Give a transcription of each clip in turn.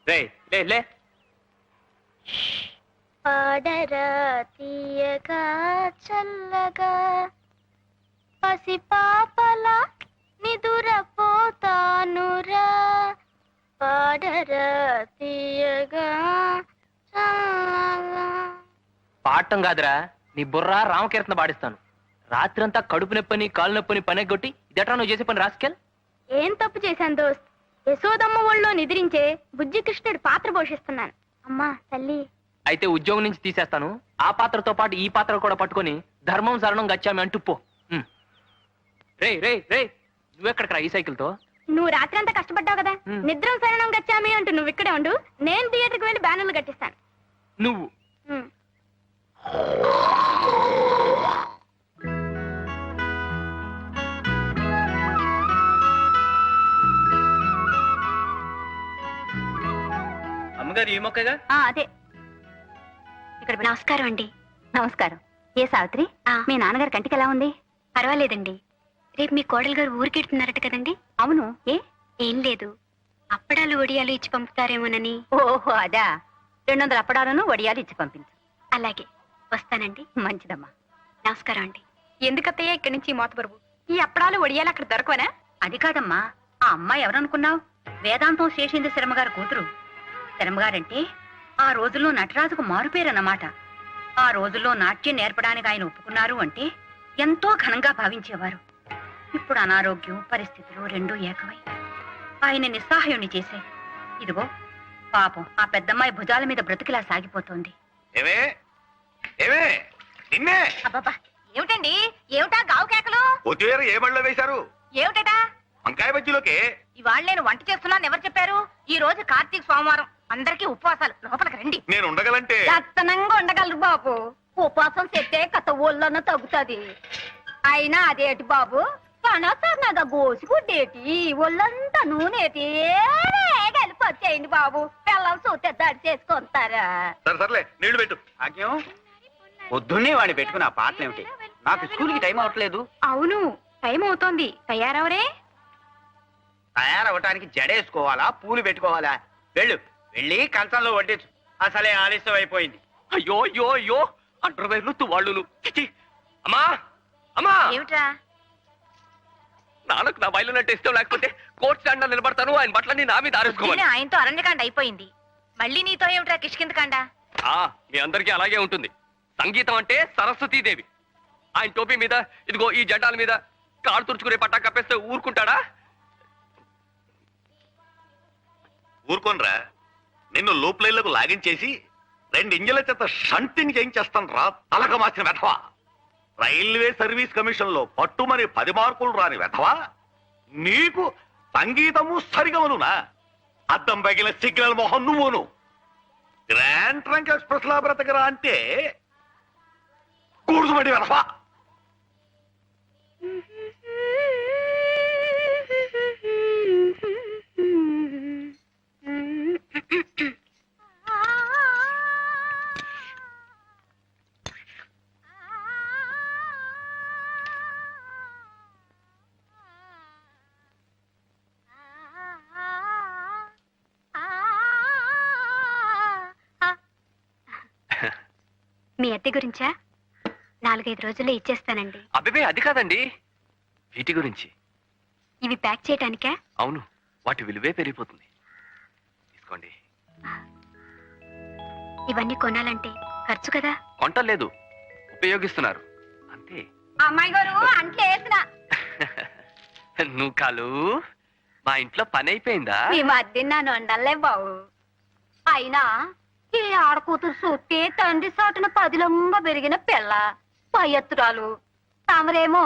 లే పాడరా తీయగా చల్లగా పసి పాపలా నిదురపోతానురా పాడరా తీయగా చల్లగా. పాడటం కాదురా, నీ బుర్రా రామకీర్తన పాడిస్తాను. రాత్రంతా కడుపు నొప్పని కాలు నొప్పని పనెగొట్టి ఇదట్రా నువ్వు చేసే పని రాసుకెల్. ఏం తప్పు చేశాను దోస్త్? యశోదమ్మ ఒళ్ళో నిద్రించే బుజ్జి కృష్ణుడి పాత్ర పోషిస్తున్నాను. అమ్మా తల్లి. అయితే ఉద్యోగం నుంచి తీసేస్తాను. ఆ పాత్రతో పాటు ఈ పాత్ర కూడా పట్టుకొని ధర్మం శరణం గచ్చామి అంటూ పో. రే రే రే నువ్వెక్కడికి రా ఈ సైకిల్ తో? నువ్వు రాత్రంతా కష్టపడ్డావు కదా, నిద్రం శరణం గచ్చామి అంటూ నువ్వు ఇక్కడే ఉండు, నేను థియేటర్కి వెళ్ళి బ్యానర్లు కట్టిస్తాను. నువ్వు అమ్మగారు ఈ మొక్కగా? అదే. ఇక్కడ నమస్కారం అండి. నమస్కారం. ఏ సావిత్రి, మీ నాన్నగారి కంటికి ఎలా ఉంది? పర్వాలేదండి. రేపు మీ కోడలు గారు ఊరికెడుతున్నారట కదండి? అవును. ఏం లేదు, అప్పడాలు వడియాలు ఇచ్చి పంపుతారేమోనని. ఓహో అదా. 200 అప్పడాలను వడియాలు ఇచ్చి పంపించు. అలాగే, వస్తానండి. మంచిదమ్మా. నమస్కారం అండి. ఎందుకత్తయ్యా ఇక్కడి నుంచి మోతబరువు? ఈ అప్పడాలు వడియాలు అక్కడ దొరకవనా? అది కాదమ్మా, ఆ అమ్మాయి ఎవరనుకున్నావు? వేదాంతం శేషేంద్ర శర్మగారు కూతురు. శర్మగారంటే ఆ రోజుల్లో నటరాజుకు మారుపేరన్నమాట. ఆ రోజుల్లో నాట్యం నేర్పడానికి ఆయన ఒప్పుకున్నారు అంటే ఎంతో ఘనంగా భావించేవారు. ఇప్పుడు అనారోగ్యం పరిస్థితులు రెండూ ఏకమై ఆయన నిస్సహాయుణ్ణి చేశాయి. ఇదిగో పాపం ఆ పెద్దమ్మాయి భుజాల మీద బ్రతికిలా సాగిపోతోంది. అబ్బబ్బా, ఏమిటండి? ఏమిటా గావు కేకలు? కొత్తిమీర ఏ బళ్ళో వేశారు? ఏమిటా? వంకాయ బజ్జీలోకి. ఇవాళ నేను వంట చేస్తున్నాను ఎవరు చెప్పారు? ఈ రోజు కార్తీక సోమవారం, అందరికీ ఉపవాసాలు. లోపలికి రండి. నేను ఉండగలంటే దత్తనంగా ఉండగలరు బాబు. ఉపవాసం చెట్టే కథ ఒళ్ళన్న తగ్గుతుంది. అయినా అదేటి బాబు, కనసన్నగా గోసిగుడ్డేటి, ఒళ్ళంతా నూనెటి కలిపి వచ్చేయండి బాబు. పిల్లలు చూస్తే దడి చేసుకుంటారా? సర్లే నీళ్లు పెట్టు. ఆజ్ఞం పొద్దున్నే వాడిని పెట్టుకుని ఆ పాటలు ఏమిటి? నాకు స్కూల్కి టైం అవట్లేదు. అవును, టైం అవుతోంది. తయారవరే? తయారవటానికి జడేసుకోవాలా పూలు పెట్టుకోవాలా? వెళ్ళి కంచంలో వడ్డించు. అసలే ఆలస్యం అయిపోయింది. అయ్యో అయ్యో అయ్యో అంటర్వేర్లు తువాళ్ళు. అమ్మా అమ్మా, ఏమిట్రా? నాన్నకు నా బయలున్నట్టు ఇష్టం లేకపోతే కోర్టు స్టాండ్ నిలబడతాను. ఆయన బట్టలన్నీ నా మీద ఆరేసుకోవాలి. ఆయనతో అరణ్యకాండ అయిపోయింది, మళ్ళీ నీతో ఏమిట్రా కిష్కిందకాండ? మీ అందరికీ అలాగే ఉంటుంది. సంగీతం అంటే సరస్వతీదేవి. ఆయన టోపీ మీద ఇదిగో ఈ జెండాల మీద కారు తుడుచుకునే పట్టా కప్పేస్తే ఊరుకుంటాడా? ఊరుకోనరా, నిన్ను లూప్ లైన్లకు లాగించేసి 2 ఇంజల చేత షంటింగ్ చేయించేస్తాను రా తలక మార్చిన వెధవా. రైల్వే సర్వీస్ కమిషన్ లో పట్టుమని 10 మార్కులు రాని వెధవా. నీకు సంగీతము సరిగమనునా? అద్దం పగిలిన సిగ్నల్ మొహం నువ్వును. గ్రాండ్ ట్రంక్ ఎక్స్ప్రెస్ లా బ్రతకరా అంటే కూర్చుమడి వెధవా. మీ అద్దె గురించా? 4-5 రోజుల్లో ఇచ్చేస్తానండి. అబ్బే అది కాదండి, వీటి గురించి. ఇవి ప్యాక్ చేయటానికా? అవును, వాటి విలువే పెరిగిపోతుంది. తీసుకోండి. ఇవన్నీ కొనాలంటే ఖర్చు కదా. కొంటలేదు, ఉపయోగిస్తున్నారు అంతే. అమ్మాయి గారు అంట్లో వేసిన నువ్వు కాలు మా ఇంట్లో పని అయిపోయిందా? ఈ మధ్య నన్ను వండలే బావు. అయినా ఈ ఆడకూతురు చూస్తే తండ్రి సాటున పదిలంగా పెరిగిన పిల్ల పయ్యత్తురాలు. తమరేమో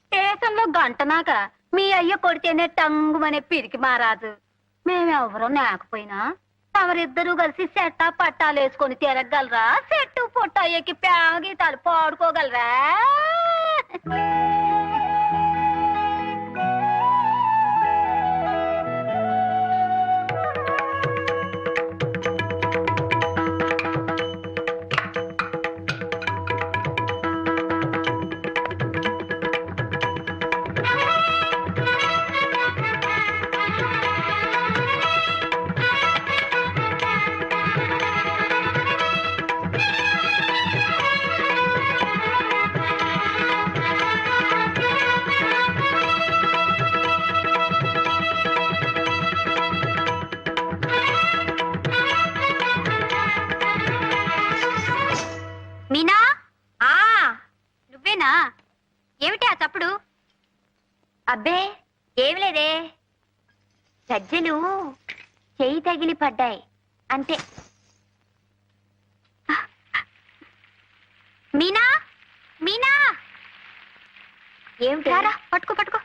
స్టేషన్లో గంటనాక మీ అయ్య కొడితేనే టంగుమనే పిరికి మారాజు. మేమెవరో లేకపోయినా తమరిద్దరూ కలిసి సెట్టా పట్టాలు వేసుకొని తిరగలరా? చెట్టు పొట్ట ఎక్కి ప్రేమ గీతాలు పాడుకోగలరా? అబ్బే ఏమి లేదే గజ్జెలు చెయ్యి తగిలి పడ్డాయి అంతే. మీనా మీనా ఏమిటి? పట్టుకో పట్టుకో.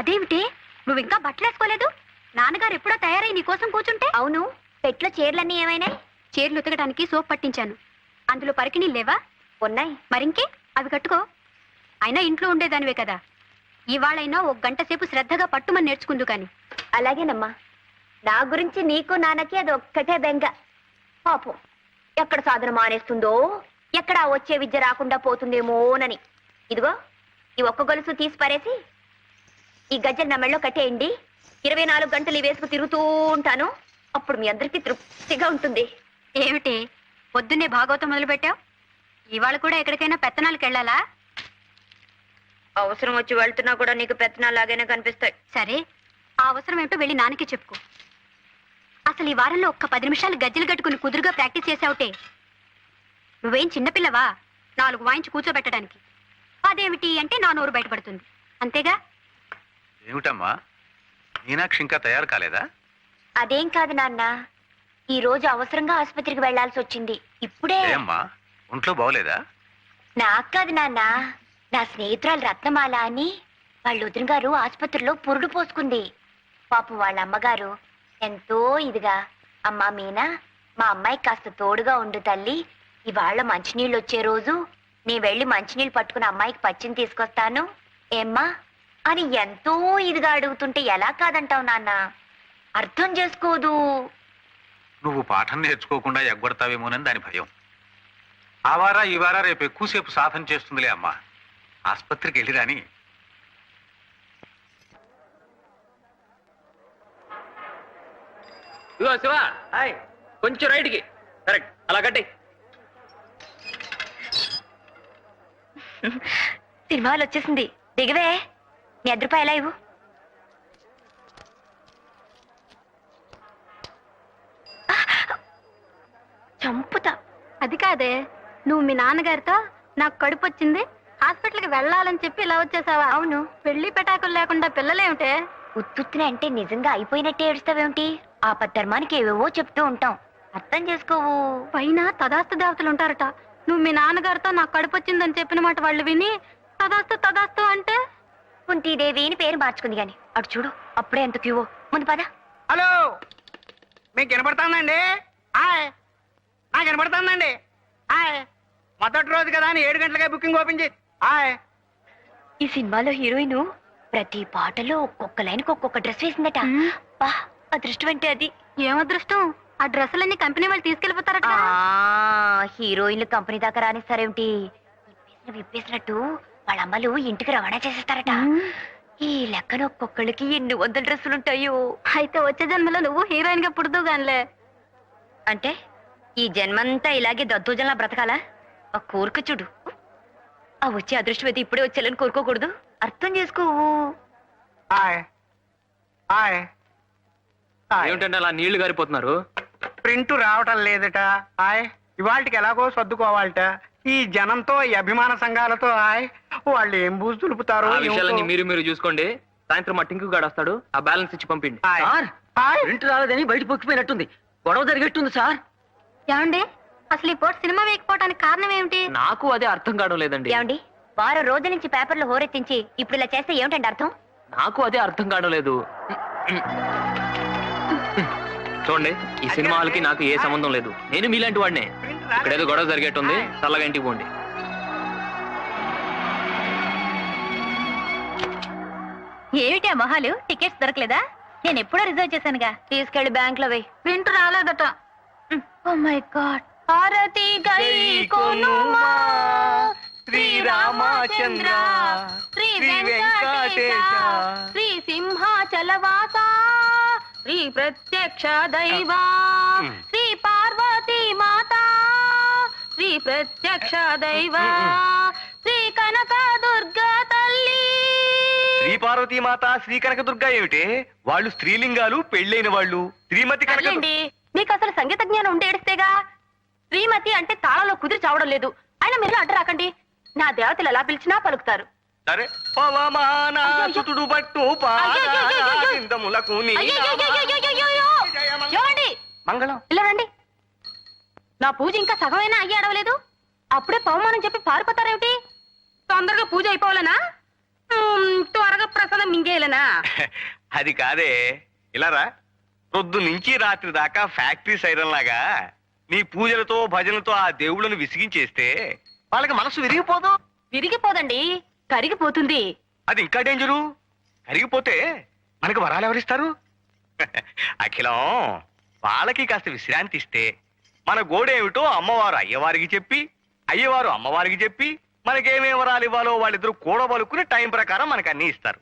అదేమిటి నువ్వు ఇంకా బట్టలేసుకోలేదు? నాన్నగారు ఎప్పుడో తయారై నీకోసం కూర్చుంటే. అవును, పెట్లో చీరలన్నీ ఏమైనాయి? చీరలు ఉతకడానికి సోప్ పట్టించాను. అందులో పరికిణీలు లేవా? ఉన్నాయి. మరింకే అవి కట్టుకో. అయినా ఇంట్లో ఉండేదానివే కదా, ఇవాళైనా ఒక గంట సేపు శ్రద్ధగా పట్టుమని నేర్చుకుందు కాని. అలాగేనమ్మా. నా గురించి నీకు నాన్నకి అది ఒక్కటే బెంగ. పాపం ఎక్కడ సాధన మానేస్తుందో, ఎక్కడ వచ్చే విద్య రాకుండా పోతుందేమోనని. ఇదిగో ఈ ఒక్క గొలుసు తీసి పారేసి ఈ గజ్జలు నా మెళ్ళో కట్టేయండి. 24 గంటలు ఈ వేసుకు తిరుగుతూ ఉంటాను. అప్పుడు మీ అందరికీ తృప్తిగా ఉంటుంది. ఏమిటి పొద్దున్నే భాగవతం మొదలు పెట్టావు? ఇవాళ కూడా ఎక్కడికైనా పెత్తనాలకు వెళ్ళాలా? అవసరం వచ్చి వెళ్తున్నా కూడా నీకు పెత్తనాలాగైనా కనిపిస్తాయి. సరే, ఆ అవసరం ఏమిటో వెళ్ళి నాన్నకి చెప్పుకో. అసలు ఈ వారంలో ఒక్క 10 నిమిషాలు గజ్జలు కట్టుకుని కుదురుగా ప్రాక్టీస్ చేసావుటే నువ్వేం చిన్నపిల్లవా 4 వాయించి కూర్చోబెట్టడానికి? అదేమిటి అంటే నా నోరు బయటపడుతుంది, అంతేగా? ఏమిటమ్మా, మీనాక్షి ఇంకా తయారు కాలేదా? అదేం కాదు నాన్న, ఈ రోజు అవసరంగా ఆసుపత్రికి వెళ్లాల్సి వచ్చింది. ఇప్పుడే. ఏమ్మా, ఒంట్లో బాగోలేదా? నాకు కాదు నాన్న, నా స్నేహితురాలు రత్నమాల అని వాళ్ళ వదిన గారు ఆసుపత్రిలో పురుడు పోసుకుంది. పాపం వాళ్ళ అమ్మగారు ఎంతో ఇదిగా, అమ్మా మీనా, మా అమ్మాయి కాస్త తోడుగా ఉండు తల్లి, ఇవాళ మంచినీళ్ళు వచ్చే రోజు నీ వెళ్ళి మంచినీళ్ళు పట్టుకుని అమ్మాయికి పచ్చిని తీసుకొస్తాను ఏమ్మా అని ఎంతో ఇదిగా అడుగుతుంటే ఎలా కాదంటావు నాన్న? అర్థం చేసుకోదు. నువ్వు పాఠం నేర్చుకోకుండా ఎగ్గొడతావేమోనని దాని భయం. ఆ వారా ఈ వారా రేపు ఎక్కువసేపు సాధన చేస్తుందిలే అమ్మా. ఆసుపత్రికి వెళ్ళి రాని. ఇదిగో శివ, కొంచెం రైట్కి. కరెక్ట్, అలా కట్టి. సినిమాలు వచ్చేసింది, దిగవే. నీ రూపాయలు ఎలా ఇవ్వు. చంపుతా. అది కాదే, నువ్వు మీ నాన్నగారితో నాకు కడుపు వచ్చింది హాస్పిటల్కి వెళ్ళాలని చెప్పి ఇలా వచ్చేసావా? అవును. పెళ్లి పెటాకులు లేకుండా పిల్లలేమిటే? ఉత్తుత్తునే అంటే నిజంగా అయిపోయినట్టే ఏడుస్తావేమిటి? ఆపద్ధర్మానికి ఏవేవో చెప్తూ ఉంటాం, అర్థం చేసుకోవు. పైన తదాస్తు దేవతలు ఉంటారట. నువ్వు మీ నాన్నగారితో నాకు కడుపు వచ్చిందని చెప్పిన మాట వాళ్ళు విని తదాస్తు తదాస్తు అంటే కుంతీదేవి అని పేరు మార్చుకుంది గాని అటు చూడు, అప్పుడే ఎంత క్యూవో. ముందు పద. హలో, మీకు వినపడుతుందండి? హాయ్, నాకు వినపడుతుందండి. హాయ్, మొదటి రోజు కదా అని 7 గంటలకే బుకింగ్ ఓపెన్ చేసి. హాయ్, ఈ సినిమాలో హీరోయిన్ ప్రతి పాటలో ఒక్కొక్క లైన్కి ఒక్కొక్క డ్రెస్ వేసిందట. బా, అదృష్టం అంటే అది. ఏం అదృష్టం? ఆ డ్రెస్సులన్నీ కంపెనీ వాళ్ళు తీసుకెళ్లిపోతారట. హీరోయిన్లు కంపెనీ దాకా రానిస్తారేమిటి? విప్పేసినట్టు వాళ్ళ అమ్మలు ఇంటికి రవాణా చేసేస్తారట. ఈ లెక్కన ఒక్కొక్కళ్ళకి ఎన్ని 100 డ్రెస్సులుంటాయో. అయితే వచ్చే జన్మలో నువ్వు హీరోయిన్ గా పుడుతూ గానిలే. అంటే ఈ జన్మంతా ఇలాగే దద్దోజనలా బ్రతకాలా? ఆ కోరిక చూడు. ఆ వచ్చే అదృష్టం అయితే ఇప్పుడే వచ్చేయాలని కోరుకోకూడదు, అర్థం చేసుకోవు. Hi, hi. ఏమిటంటే అలా నీళ్లు గారిపోతున్నారు? ప్రింట్ రావటం లేదట. హాయ్, ఇవాళకి ఎలాగో సర్దుకోవాలట. ఈ జనంతో, ఈ అభిమాన సంఘాలతో హాయ్, వాళ్ళు ఏం బూజు తులుపుతారో. ఆ విషయాలన్నీ మీరు చూసుకోండి. సాయంత్రం మా టింకు గాడు వస్తాడు, ఆ బ్యాలెన్స్ ఇచ్చి పంపిండి. ప్రింట్ రాలేదని బయట పొక్కిపోయినట్టుంది. గొడవ జరిగేట్టుంది సార్. ఏమండి, అసలు ఈ పూట సినిమా వేయకపోవడానికి కారణం ఏమిటి? నాకు అదే అర్థం కావడం లేదండి. ఏమండి, వారం రోజుల నుంచి పేపర్లు హోరెత్తించి ఇప్పుడు ఇలా చేస్తే ఏమిటండి అర్థం? నాకు అదే అర్థం కావడం లేదు. చూడండి, ఈ సినిమాలకి నాకు ఏ సంబంధం లేదు. నేను మీలాంటి వాడినే. ఇక్కడేదో గొడవ జరిగేట్టుంది, చల్లగా ఇంటికి పోండి. ఏమిటి ఆ మొహాలు? టికెట్స్ దొరకలేదా? నేను ఎప్పుడో రిజర్వ్ చేశానుగా. తీసుకెళ్లి బ్యాంక్ లో వేయి. ప్రింట్ రాలేదట. Oh my god. హారతి గై కొనుమా శ్రీ రామచంద్ర శ్రీ వెంకటేశ శ్రీ సింహాచలవాస శ్రీ ప్రత్యక్ష దైవా శ్రీ పార్వతీ మాత శ్రీ ప్రత్యక్ష దైవా శ్రీ కనక దుర్గా తల్లి. శ్రీ పార్వతీ మాత, శ్రీ కనకదుర్గ ఏమిటి? వాళ్ళు స్త్రీలింగాలు, పెళ్ళైన వాళ్ళు. శ్రీమతి కనక. సర్లేండి, మీకు అసలు సంగీత జ్ఞానం ఉంటే ఏడిస్తేగా. శ్రీమతి అంటే తాళంలో కుదిరి చావడం లేదు. అయినా మీరు అడ్డు రాకండి. నా దేవతలు ఎలా పిలిచినా పలుకుతారు. సరే పవమానాసుతుడు పట్టు పాదములకు ఏమండి మంగళం. ఇలా రండి. నా పూజ ఇంకా సగమైనా అయ్యి అడవలేదు, అప్పుడే పవమానం చెప్పి పారిపోతారేమిటి? తొందరగా పూజ అయిపోవాలనా? త్వరగా ప్రసాదం మింగేయాలనా? అది కాదే, ఇలారా. పొద్దు నుంచి రాత్రి దాకా ఫ్యాక్టరీ సైరన్ లాగా నీ పూజలతో భజనలతో ఆ దేవుళ్ళను విసిగించేస్తే వాళ్ళకి మనసు విరిగిపోదు. విరిగిపోదండి, కరిగిపోతుంది. అది ఇంకా డేంజరు. కరిగిపోతే మనకు వరాలు ఎవరిస్తారు? అఖిలం, వాళ్ళకి కాస్త విశ్రాంతి ఇస్తే మన గోడేమిటో అమ్మవారు అయ్యవారికి చెప్పి, అయ్యవారు అమ్మవారికి చెప్పి మనకేమే వరాలు ఇవ్వాలో వాళ్ళిద్దరూ కూడబలుకుని టైం ప్రకారం మనకు అన్ని ఇస్తారు.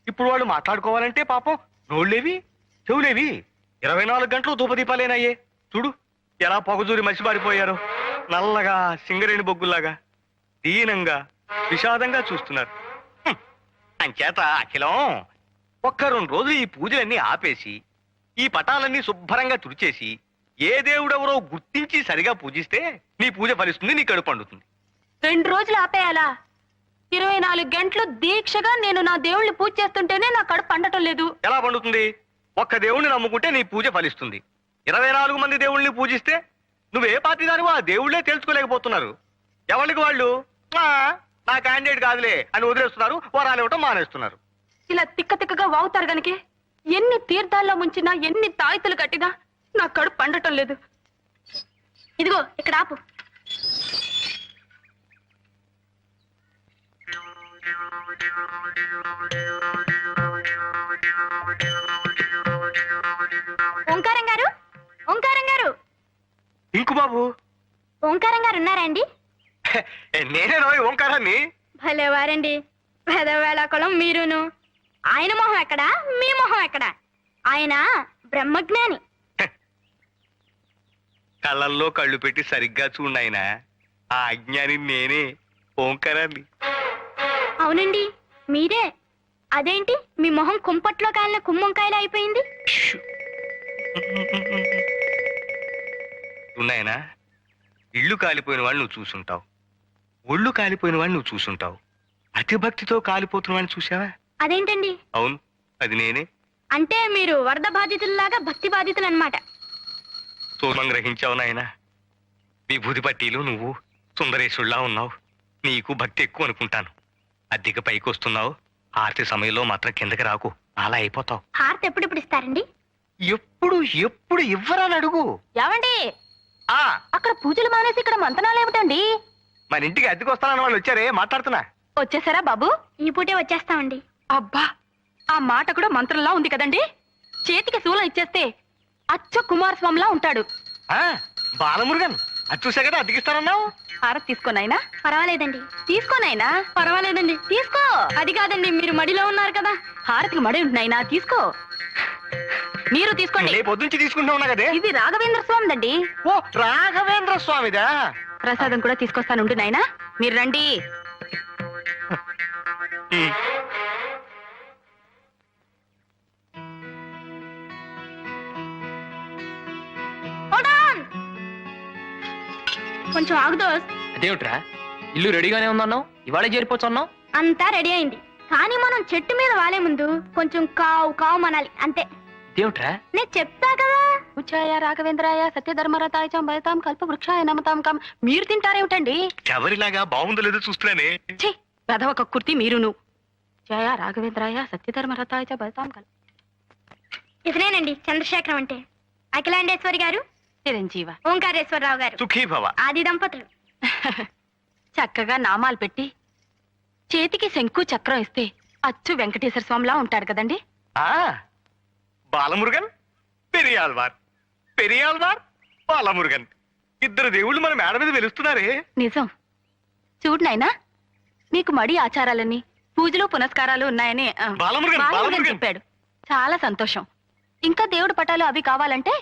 ఇప్పుడు వాళ్ళు మాట్లాడుకోవాలంటే పాపం నోళ్ళేవి చెవులేవి 24 గంటలు ధూపదీపాలేనయ్యే. చూడు ఎలా పొగజూరి మసిబారిపోయారో, నల్లగా సింగరేణి బొగ్గుల్లాగా దీనంగా విషాదంగా చూస్తున్నారు. అంచేత అఖిలం, ఒక్క 2 రోజులు ఈ పూజలన్నీ ఆపేసి ఈ పటాలన్నీ శుభ్రంగా తుడిచేసి ఏ దేవుడెవరో గుర్తించి సరిగా పూజిస్తే నీ పూజ ఫలిస్తుంది, నీ కడుపు పండుతుంది. 2 రోజులు ఆపేయాలా? 24 గంటలు దీక్షగా నేను నా దేవుళ్ళని పూజ చేస్తుంటేనే నా కడుపు పండటం లేదు. ఎలా పండుతుంది? ఒక్క దేవుణ్ణి నమ్ముకుంటే నీ పూజ ఫలిస్తుంది. 24 మంది దేవుళ్ళని పూజిస్తే నువ్వే పార్టీ దానివో ఆ దేవుళ్ళే తెలుసుకోలేకపోతున్నారు. ఎవరికి వాళ్ళు నా క్యాండిడేట్ కాదులే అని వదిలేస్తున్నారు, వరాలు ఇవ్వటం మానేస్తున్నారు. ఇలా తిక్క తిక్కగా వాగుతారు గనక ఎన్ని తీర్థాల్లో ముంచినా, ఎన్ని తాయితులు కట్టినా నా కడుపు పండటం లేదు. ఇదిగో ఇక్కడ ఆపు. ఓంకారం గారు, ఓంకారం గారు, ఇంకు బాబు, ఓంకారం గారు ఉన్నారా అండి? నేనే రోయ్ ఓంకారాన్ని. భలేవారండి, పెదవేళాకులం మీరును. ఆయన మొహం ఎక్కడా, మీ మొహం ఎక్కడా? ఆయన బ్రహ్మజ్ఞాని. కళ్ళల్లో కళ్ళు పెట్టి సరిగ్గా చూడాయన. ఆ అజ్ఞాని నేనే, ఓంకారాన్ని. అవునండి, మీరే. అదేంటి మీ మొహం కుంపట్లో కాలిన కుమ్మంకాయలు అయిపోయింది? ఉన్నాయనా, ఇళ్ళు కాలిపోయిన వాళ్ళు నువ్వు చూసుంటావు, ఒళ్ళు కాలిపోయిన వాళ్ళు నువ్వు చూసుంటావు. అతి భక్తితో కాలిపోతున్న వాడిని చూసావా? అదేంటండి? అవును, అది నేనే. అంటే మీరు వరద బాధితుల్లాగా భక్తి బాధితులు అన్నమాట. సూర్మం గ్రహించావు నాయన. విభూతి పట్టీలు నువ్వు సుందరేశుల్లా ఉన్నావు. నీకు భక్తి ఎక్కువ అనుకుంటాను. అద్దెకి పైకి వస్తున్నావు, ఆరతి సమయంలో మాత్రం కిందకి రాకు, అలా అయిపోతావు. హారతి ఎప్పుడెప్పుడు ఇస్తారండి? ఎప్పుడు ఎప్పుడు ఇవ్వరాని అడుగు. ఏమండి, ఆ అక్కడ పూజలు మానేసి ఇక్కడ మంతనాలు ఏమిటండి? మన ఇంటికి అద్దెకి వస్తానన్న వాళ్ళు వచ్చారే, మాట్లాడుతున్నా. వచ్చేసారా బాబు? ఈ పూటే వచ్చేస్తామండి. అబ్బా, ఆ మాట కూడా మంత్రంలా ఉంది కదండి. చేతికి శూలం ఇచ్చేస్తే అచ్చ కుమారస్వామిలా ఉంటాడు. బాలమురుగన్, అది చూసా కదా అద్దెకిస్తానన్నావు. హారతి తీసుకోనైనా? పర్వాలేదండి. తీసుకోనైనా? పర్వాలేదండి. తీసుకో. అది కాదండి, మీరు మడిలో ఉన్నారు కదా. హారతికి మడి ఉంటున్నాయినా, తీసుకో. మీరు తీసుకోండి. రేపు పొద్దుంచి తీసుకుంటా ఉన్నా కదే. ఇది రాఘవేంద్ర స్వామిదండి. ఓ, రాఘవేంద్ర స్వామిదా? ప్రసాదం కూడా తీసుకొస్తానుండు నాయనా, మీరు రండి. కొంచెం ఆగు దోస్త్. అదేమిట్రా, ఇల్లు రెడీగానే ఉందన్నావు, ఇవాళే చేరిపోతున్నావు. అంతా రెడీ అయింది, కానీ మనం చెట్టు మీద వాలే ముందు కొంచెం కావు కావు మనాలి అంతే. ఇదేమిట్రా? నేను చెప్తా కదా. ఉచ్చాయ రాఘవేంద్రాయ సత్యధర్మరతాయ చ భయతాం కల్ప వృక్షాయ నమతాం కాం. మీరు తింటారేమిటండి? ఎవరిలాగా బాగుందో లేదో చూస్తున్నానే. ఛీ, పెదవ కక్కుర్తి మీరును. జయ రాఘవేంద్రాయ సత్యధర్మరతాయ చ భయతాం కల్ప. ఇతనేనండి చంద్రశేఖరం అంటే. అఖిలాండేశ్వరి గారు, చిరంజీవ. ఓంకారేశ్వరరావు గారు, సుఖీ భవ. ఆది దంపతులు. చక్కగా నామాలు పెట్టి చేతికి శంకు చక్రం ఇస్తే అచ్చు వెంకటేశ్వర స్వామిలా ఉంటాడు కదండి. బాలమురుగన్, పెరియాల్వార్. పెరియాల్వార్, బాలమురుగన్, ఇద్దరు దేవుళ్ళు మన మేడ మీద వెలుస్తున్నారే. నిజం. చూడు నాయనా, మీకు మడి ఆచారాలన్నీ పూజలు పునస్కారాలు ఉన్నాయని బాలమురుగన్, బాలమురుగన్ బాలమురుగన్ చెప్పాడు. చాలా సంతోషం. ఇంకా దేవుడి పటాలు అవి కావాలంటే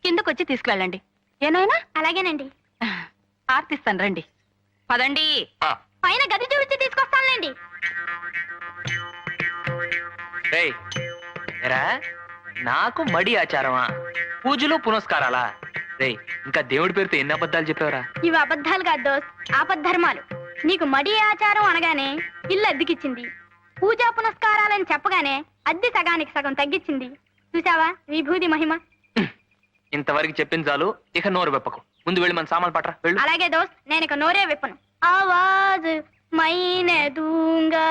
కిందకొచ్చి తీసుకువెళ్ళండి. ఏనాయనా? అలాగేనండి. ఆర్తిస్తాను, రండి. పదండి. పైన గది చూపించి తీసుకొస్తానులేండి. రేయ్, ఏరా, నాకు మడి ఆచారమా, పూజలు పునస్కారాలా? రేయ్, ఇంకా దేవుడి పేరుతో ఎన్ని అబద్ధాలు చెప్పావరా? ఇవి అబద్ధాలు కాదు దోస్త్, ఆపద్ధర్మాలు. నీకు మడి ఆచారం అనగానే ఇల్లు అద్దెకిచ్చింది, పూజా పునస్కారాలని చెప్పగానే అద్దె సగానికి సగం తగ్గించింది. చూసావా విభూది మహిమ. ఇంతవరకు చెప్పింది చాలు, ఇక నోరు వెప్పకు. ముందు వెళ్ళి మన సామాన్లు పట్రా వెళ్ళు. అలాగే దోస్త్, నేను ఇక నోరే విప్పను. ఆవాజ్ మైనే దూంగా